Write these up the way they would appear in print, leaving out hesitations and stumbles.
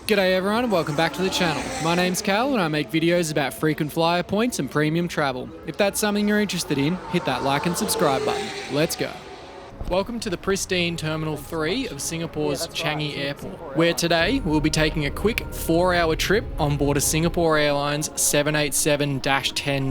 G'day everyone and welcome back to the channel. My name's Cal and I make videos about frequent flyer points and premium travel. If that's something you're interested in, hit that like and subscribe button. Let's go. Welcome to the pristine Terminal 3 of Singapore's Changi Airport, where today we'll be taking a quick 4-hour trip on board a Singapore Airlines 787-10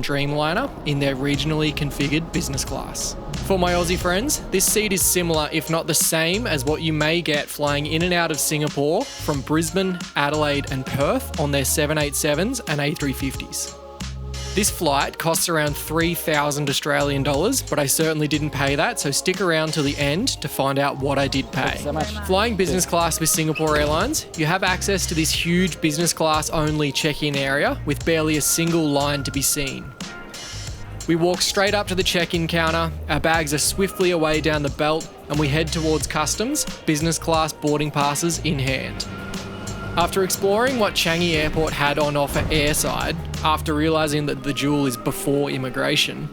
Dreamliner in their regionally configured business class. For my Aussie friends, this seat is similar, if not the same, as what you may get flying in and out of Singapore from Brisbane, Adelaide and Perth on their 787s and A350s. This flight costs around 3,000 Australian dollars, but I certainly didn't pay that, so stick around till the end to find out what I did pay. Flying business class with Singapore Airlines, you have access to this huge business class only check-in area with barely a single line to be seen. We walk straight up to the check-in counter, our bags are swiftly away down the belt, and we head towards customs, business class boarding passes in hand. After exploring what Changi Airport had on offer airside, after realising that the jewel is before immigration,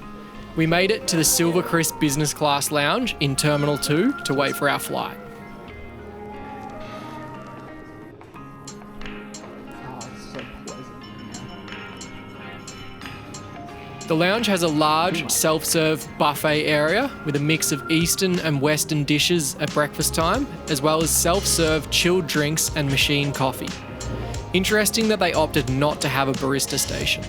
we made it to the SilverKris Business Class Lounge in Terminal 2 to wait for our flight. The lounge has a large self-serve buffet area with a mix of Eastern and Western dishes at breakfast time, as well as self-serve chilled drinks and machine coffee. Interesting that they opted not to have a barista station.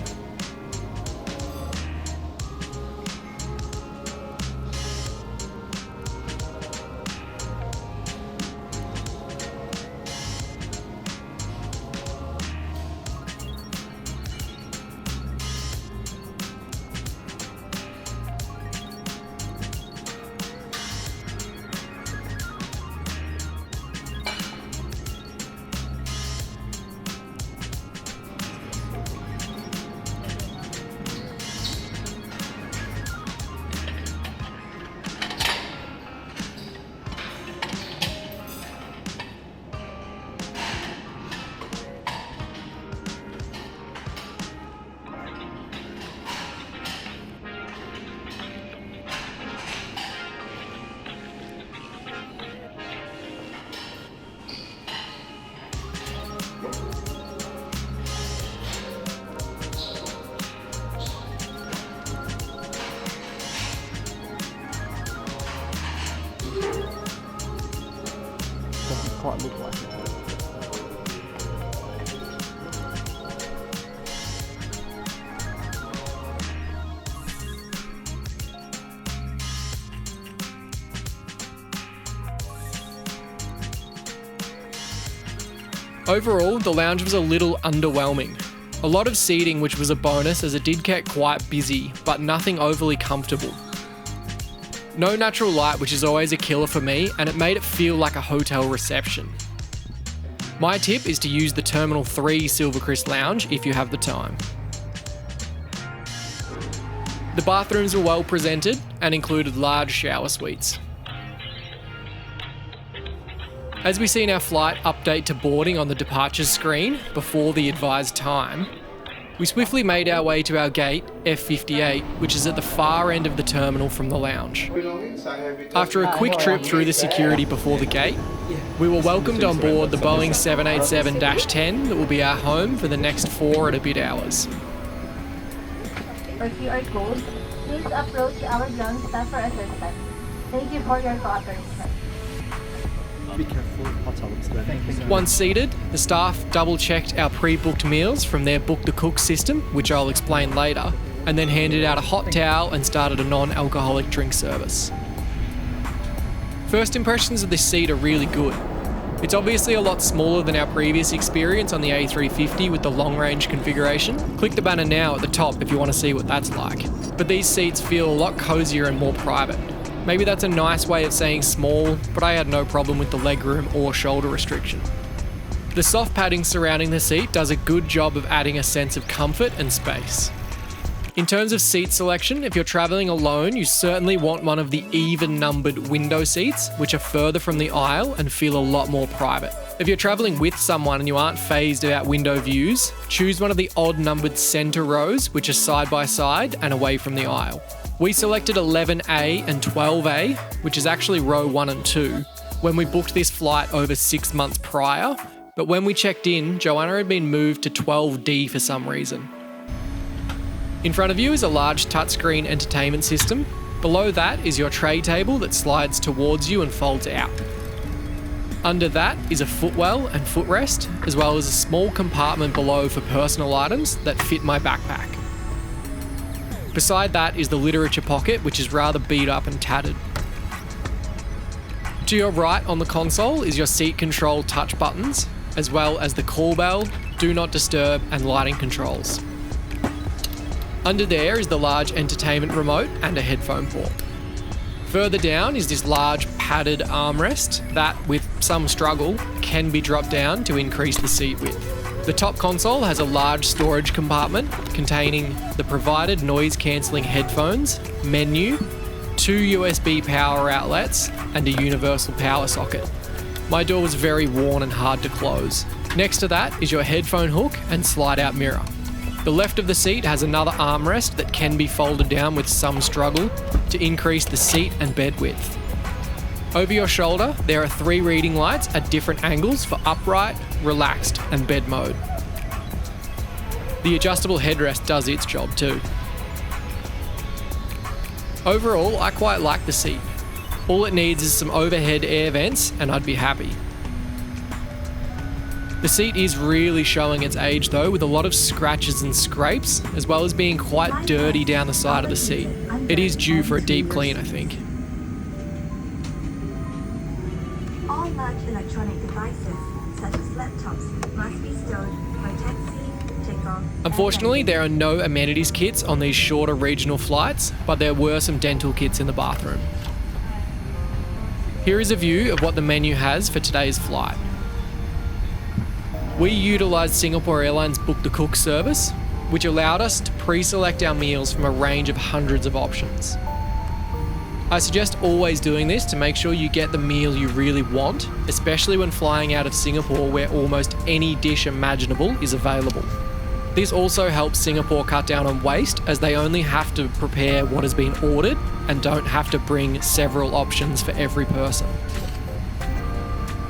Doesn't quite look like it. Overall, the lounge was a little underwhelming. A lot of seating, which was a bonus as it did get quite busy, but nothing overly comfortable. No natural light, which is always a killer for me, and it made it feel like a hotel reception. My tip is to use the Terminal 3 SilverKris Lounge if you have the time. The bathrooms were well presented and included large shower suites. As we see in our flight update to boarding on the departures screen before the advised time, we swiftly made our way to our gate, F58, which is at the far end of the terminal from the lounge. After a quick trip through the security before the gate, we were welcomed on board the Boeing 787-10 that will be our home for the next 4 and a bit hours. For QR code, please approach our ground staff for assistance. Thank you for your cooperation. Be careful, hotel looks there. Once seated, the staff double-checked our pre-booked meals from their Book the Cook system, which I'll explain later, and then handed out a hot towel and started a non-alcoholic drink service. First impressions of this seat are really good. It's obviously a lot smaller than our previous experience on the A350 with the long-range configuration. Click the banner now at the top if you want to see what that's like. But these seats feel a lot cozier and more private. Maybe that's a nice way of saying small, but I had no problem with the legroom or shoulder restriction. The soft padding surrounding the seat does a good job of adding a sense of comfort and space. In terms of seat selection, if you're travelling alone, you certainly want one of the even-numbered window seats, which are further from the aisle and feel a lot more private. If you're travelling with someone and you aren't fazed about window views, choose one of the odd-numbered centre rows, which are side by side and away from the aisle. We selected 11A and 12A, which is actually row 1 and 2, when we booked this flight over 6 months prior, but when we checked in, Joanna had been moved to 12D for some reason. In front of you is a large touchscreen entertainment system. Below that is your tray table that slides towards you and folds out. Under that is a footwell and footrest, as well as a small compartment below for personal items that fit my backpack. Beside that is the literature pocket, which is rather beat up and tattered. To your right on the console is your seat control touch buttons, as well as the call bell, do not disturb, and lighting controls. Under there is the large entertainment remote and a headphone port. Further down is this large padded armrest that, with some struggle, can be dropped down to increase the seat width. The top console has a large storage compartment containing the provided noise-cancelling headphones, menu, 2 USB power outlets, and a universal power socket. My door was very worn and hard to close. Next to that is your headphone hook and slide-out mirror. The left of the seat has another armrest that can be folded down with some struggle to increase the seat and bed width. Over your shoulder, there are 3 reading lights at different angles for upright, relaxed, and bed mode. The adjustable headrest does its job too. Overall, I quite like the seat. All it needs is some overhead air vents and I'd be happy. The seat is really showing its age though, with a lot of scratches and scrapes, as well as being quite dirty down the side of the seat. It is due for a deep clean, I think. All large electronic devices, such as laptops, must be stored by taxi, takeoff. Unfortunately, there are no amenities kits on these shorter regional flights, but there were some dental kits in the bathroom. Here is a view of what the menu has for today's flight. We utilised Singapore Airlines Book the Cook service, which allowed us to pre-select our meals from a range of hundreds of options. I suggest always doing this to make sure you get the meal you really want, especially when flying out of Singapore where almost any dish imaginable is available. This also helps Singapore cut down on waste, as they only have to prepare what has been ordered and don't have to bring several options for every person.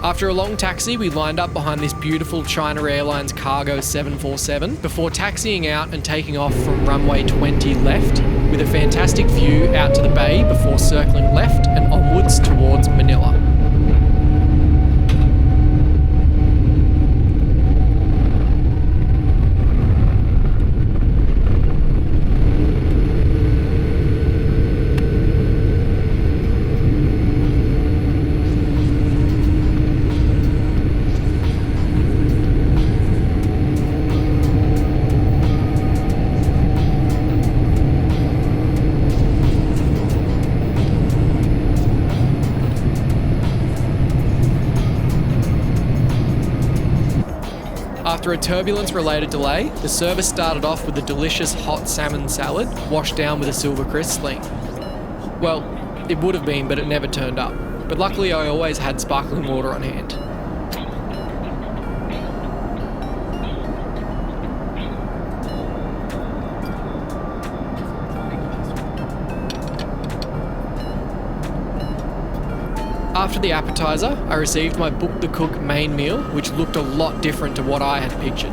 After a long taxi, we lined up behind this beautiful China Airlines Cargo 747 before taxiing out and taking off from runway 20 left, with a fantastic view out to the bay before circling left and onwards towards Manila. After a turbulence-related delay, the service started off with a delicious hot salmon salad washed down with a SilverKris sling. Well, it would have been, but it never turned up. But luckily I always had sparkling water on hand. After the appetizer, I received my Book the Cook main meal, which looked a lot different to what I had pictured.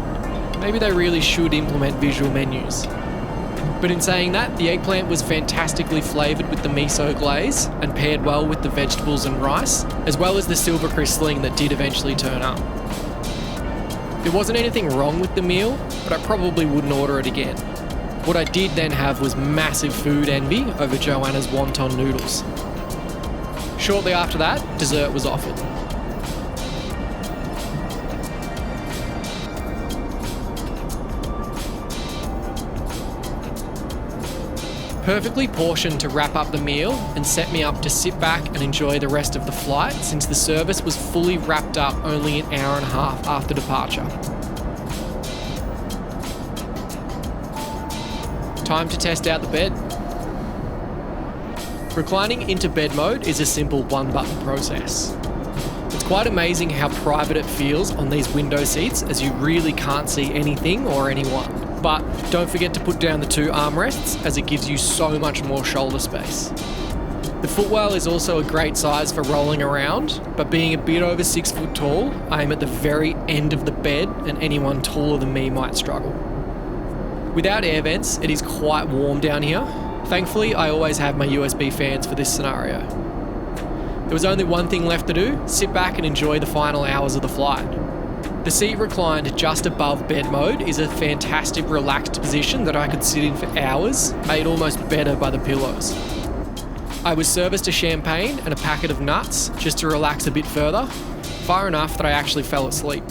Maybe they really should implement visual menus. But in saying that, the eggplant was fantastically flavoured with the miso glaze and paired well with the vegetables and rice, as well as the SilverKris sling that did eventually turn up. There wasn't anything wrong with the meal, but I probably wouldn't order it again. What I did then have was massive food envy over Joanna's wonton noodles. Shortly after that, dessert was offered. Perfectly portioned to wrap up the meal and set me up to sit back and enjoy the rest of the flight, since the service was fully wrapped up only an hour and a half after departure. Time to test out the bed. Reclining into bed mode is a simple one-button process. It's quite amazing how private it feels on these window seats, as you really can't see anything or anyone. But don't forget to put down the 2 armrests, as it gives you so much more shoulder space. The footwell is also a great size for rolling around, but being a bit over 6 foot tall, I am at the very end of the bed and anyone taller than me might struggle. Without air vents, it is quite warm down here. Thankfully, I always have my USB fans for this scenario. There was only one thing left to do: sit back and enjoy the final hours of the flight. The seat reclined just above bed mode is a fantastic relaxed position that I could sit in for hours, made almost better by the pillows. I was serviced a champagne and a packet of nuts just to relax a bit further, far enough that I actually fell asleep.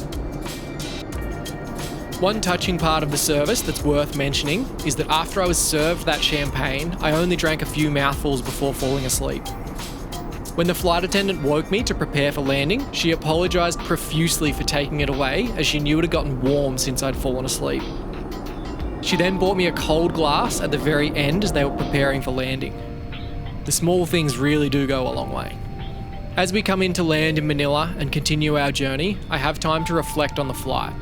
One touching part of the service that's worth mentioning is that after I was served that champagne, I only drank a few mouthfuls before falling asleep. When the flight attendant woke me to prepare for landing, she apologised profusely for taking it away, as she knew it had gotten warm since I'd fallen asleep. She then bought me a cold glass at the very end as they were preparing for landing. The small things really do go a long way. As we come in to land in Manila and continue our journey, I have time to reflect on the flight.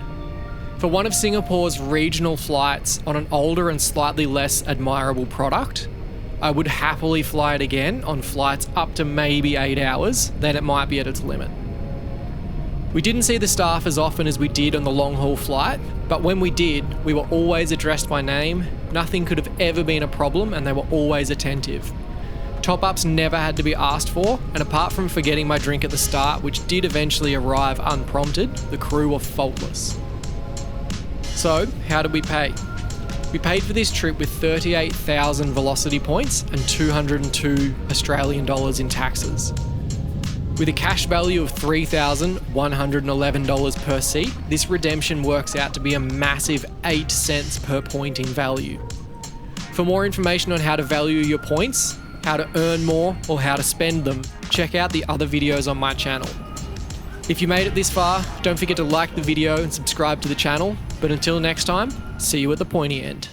For one of Singapore's regional flights on an older and slightly less admirable product, I would happily fly it again on flights up to maybe 8 hours, then it might be at its limit. We didn't see the staff as often as we did on the long-haul flight, but when we did, we were always addressed by name, nothing could have ever been a problem, and they were always attentive. Top-ups never had to be asked for, and apart from forgetting my drink at the start, which did eventually arrive unprompted, the crew were faultless. So, how did we pay? We paid for this trip with 38,000 velocity points and 202 Australian dollars in taxes. With a cash value of $3,111 per seat, this redemption works out to be a massive 8 cents per point in value. For more information on how to value your points, how to earn more, or how to spend them, check out the other videos on my channel. If you made it this far, don't forget to like the video and subscribe to the channel, but until next time, see you at the pointy end.